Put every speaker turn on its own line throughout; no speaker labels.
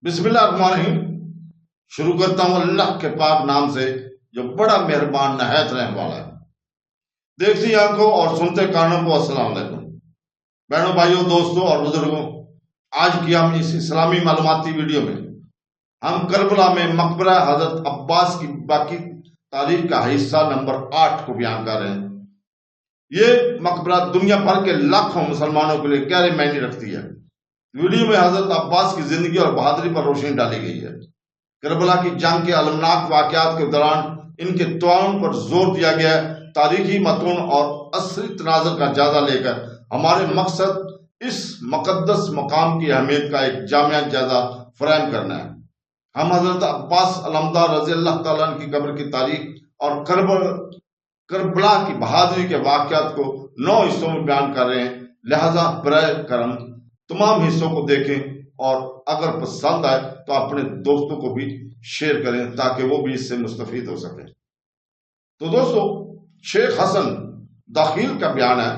بسم اللہ الرحمن الرحیم۔ شروع کرتا ہوں اللہ کے پاک نام سے جو بڑا مہربان نہایت رحم والا ہے۔ دیکھتی آنکھوں اور سنتے کانوں کو السلام علیکم۔ بہنوں، بھائیوں، دوستوں اور بزرگوں، آج کی ہم اس اسلامی معلوماتی ویڈیو میں ہم کربلا میں مقبرہ حضرت عباس کی باقی تاریخ کا حصہ نمبر 8 کو بیان کر رہے ہیں۔ یہ مقبرہ دنیا بھر کے لاکھوں مسلمانوں کے لیے گہرے معنی رکھتی ہے۔ ویڈیو میں حضرت عباس کی زندگی اور بہادری پر روشنی ڈالی گئی ہے۔ کربلا کی جنگ کے المناک واقعات کے دوران ان کے تعاون پر زور دیا گیا ہے۔ تاریخی متون اور عصری تناظر کا جائزہ لے کر ہمارے مقصد اس مقدس مقام کی اہمیت کا ایک جامع جائزہ فراہم کرنا ہے۔ ہم حضرت عباس علمدار رضی اللہ تعالیٰ عنہ کی قبر کی تاریخ اور کربلا کی بہادری کے واقعات کو 9 حصوں میں بیان کر رہے ہیں، لہذا برائے کرم تمام حصوں کو دیکھیں اور اگر پسند آئے تو اپنے دوستوں کو بھی شیئر کریں تاکہ وہ بھی اس سے مستفید ہو سکیں۔ تو دوستو، شیخ حسن داخل کا بیان ہے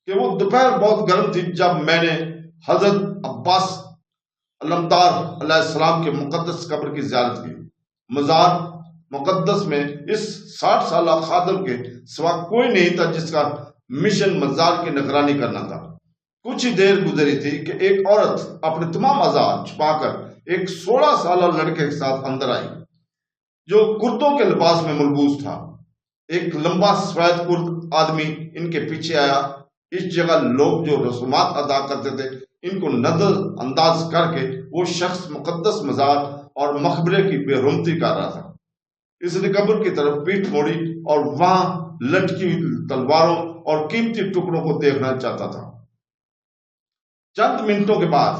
کہ وہ دوپہر بہت گرم تھی جب میں نے حضرت عباس علمدار علیہ السلام کے مقدس قبر کی زیارت کی۔ مزار مقدس میں اس 60 سالہ خادم کے سوا کوئی نہیں تھا جس کا مشن مزار کی نگرانی کرنا تھا۔ کچھ ہی دیر گزری تھی کہ ایک عورت اپنے تمام اعضاء چھپا کر ایک 16 سالہ لڑکے کے ساتھ اندر آئی جو کرتوں کے لباس میں ملبوس تھا۔ ایک لمبا سفید کرت آدمی ان کے پیچھے آیا۔ اس جگہ لوگ جو رسومات ادا کرتے تھے ان کو نظر انداز کر کے وہ شخص مقدس مزار اور مقبرے کی بے رحمتی کر رہا تھا۔ اس نے قبر کی طرف پیٹھ موڑی اور وہاں لٹکی ہوئی تلواروں اور قیمتی ٹکڑوں کو دیکھنا چاہتا تھا۔ چند منٹوں کے بعد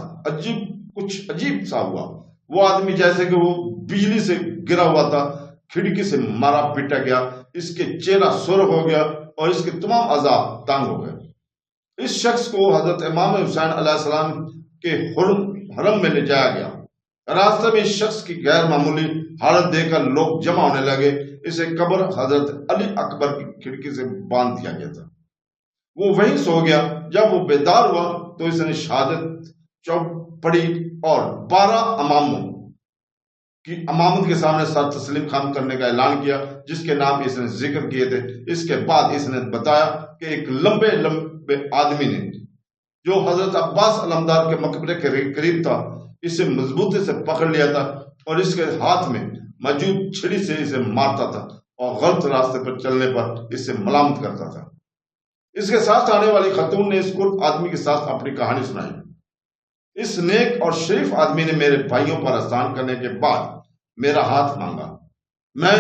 کچھ عجیب سا ہوا۔ وہ آدمی جیسے کہ وہ بجلی سے گرا ہوا تھا، کھڑکی سے مارا پیٹا گیا۔ اس کے چہرہ سرخ ہو گیا اور اس کے تمام اعضاء تنگ ہو گئے۔ اس شخص کو حضرت امام حسین علیہ السلام کے حرم میں لے جایا گیا۔ راستے میں اس شخص کی غیر معمولی حالت دیکھ کر لوگ جمع ہونے لگے۔ اسے قبر حضرت علی اکبر کی کھڑکی سے باندھ دیا گیا تھا۔ وہ وہیں سو گیا۔ جب وہ بیدار ہوا تو اس نے شہادت چوک پڑی اور 12 اماموں کی امامت کے سامنے سر تسلیم خم کرنے کا اعلان کیا جس کے نام اس نے ذکر کیے تھے۔ اس کے بعد اس نے بتایا کہ ایک لمبے آدمی نے جو حضرت عباس علمدار کے مقبرے کے قریب تھا اسے مضبوطی سے پکڑ لیا تھا اور اس کے ہاتھ میں موجود چھڑی سے اسے مارتا تھا اور غلط راستے پر چلنے پر اسے ملامت کرتا تھا۔ اس کے ساتھ آنے والی خاتون نے اس کرد آدمی کے ساتھ اپنی کہانی سنائی۔ اس نیک اور شریف آدمی نے میرے بھائیوں پر احسان کرنے کے بعد میرا ہاتھ مانگا، میں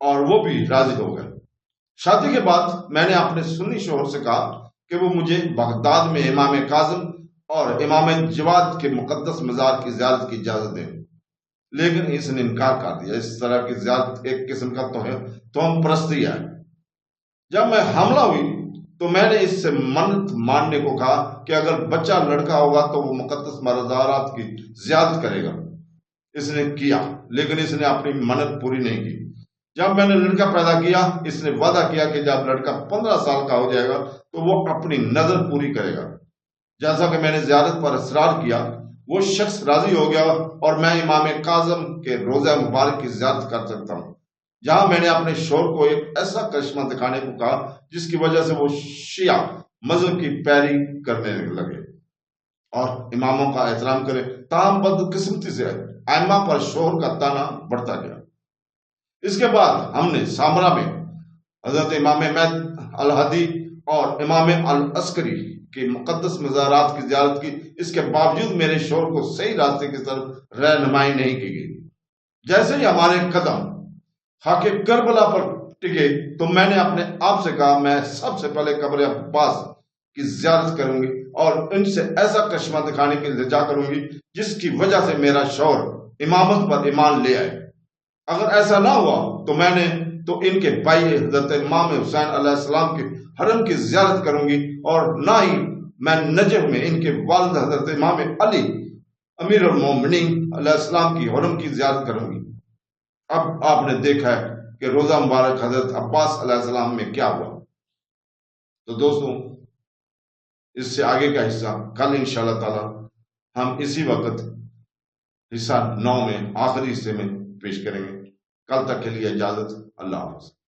اور وہ بھی راضی ہو گئے۔ شادی کے بعد میں نے اپنے سنی شوہر سے کہا کہ وہ مجھے بغداد میں امام کاظم اور امام جواد کے مقدس مزار کی زیارت کی اجازت دیں، لیکن اس نے انکار کر دیا۔ اس طرح کی زیارت ایک قسم کا توہم پرستی ہے۔ جب میں حاملہ ہوئی تو میں نے اس سے منت ماننے کو کہا کہ اگر بچہ لڑکا ہوگا تو وہ مقدس مزارات کی زیارت کرے گا۔ اس نے کیا، لیکن اس نے اپنی منت پوری نہیں کی۔ جب میں نے لڑکا پیدا کیا اس نے وعدہ کیا کہ جب لڑکا 15 سال کا ہو جائے گا تو وہ اپنی نظر پوری کرے گا۔ جیسا کہ میں نے زیارت پر اصرار کیا وہ شخص راضی ہو گیا اور میں امام کاظم کے روضہ مبارک کی زیارت کر سکتا ہوں، جہاں میں نے اپنے شوہر کو ایک ایسا کرشمہ دکھانے کو کہا جس کی وجہ سے وہ شیعہ مذہب کی پیروی کرنے لگے اور اماموں کا احترام کرے۔ تاہم بدقسمتی سے ائمہ پر شوہر کا تانا بڑھتا گیا۔ اس کے بعد ہم نے سامرا میں حضرت امام مہدی الہدی اور امام العسکری کے مقدس مزارات کی زیارت کی۔ اس کے باوجود میرے شوہر کو صحیح راستے کی طرف رہنمائی نہیں کی گئی۔ جیسے ہی ہمارے قدم خاک کربلا پر ٹکے تو میں نے اپنے آپ سے کہا میں سب سے پہلے قبر عباس کی زیارت کروں گی اور ان سے ایسا کرشمہ دکھانے کی التجا کروں گی جس کی وجہ سے میرا شوہر امامت پر ایمان لے آئے۔ اگر ایسا نہ ہوا تو میں نے تو ان کے بھائی حضرت امام حسین علیہ السلام کے حرم کی زیارت کروں گی اور نہ ہی میں نجف میں ان کے والد حضرت امام علی امیر المومنین علیہ السلام کی حرم کی زیارت کروں گی۔ اب آپ نے دیکھا ہے کہ روزہ مبارک حضرت عباس علیہ السلام میں کیا ہوا۔ تو دوستوں، اس سے آگے کا حصہ کل انشاءاللہ تعالی ہم اسی وقت حصہ 9 میں آخری حصے میں پیش کریں گے. کل تک کے لیے اجازت. اللہ حافظ.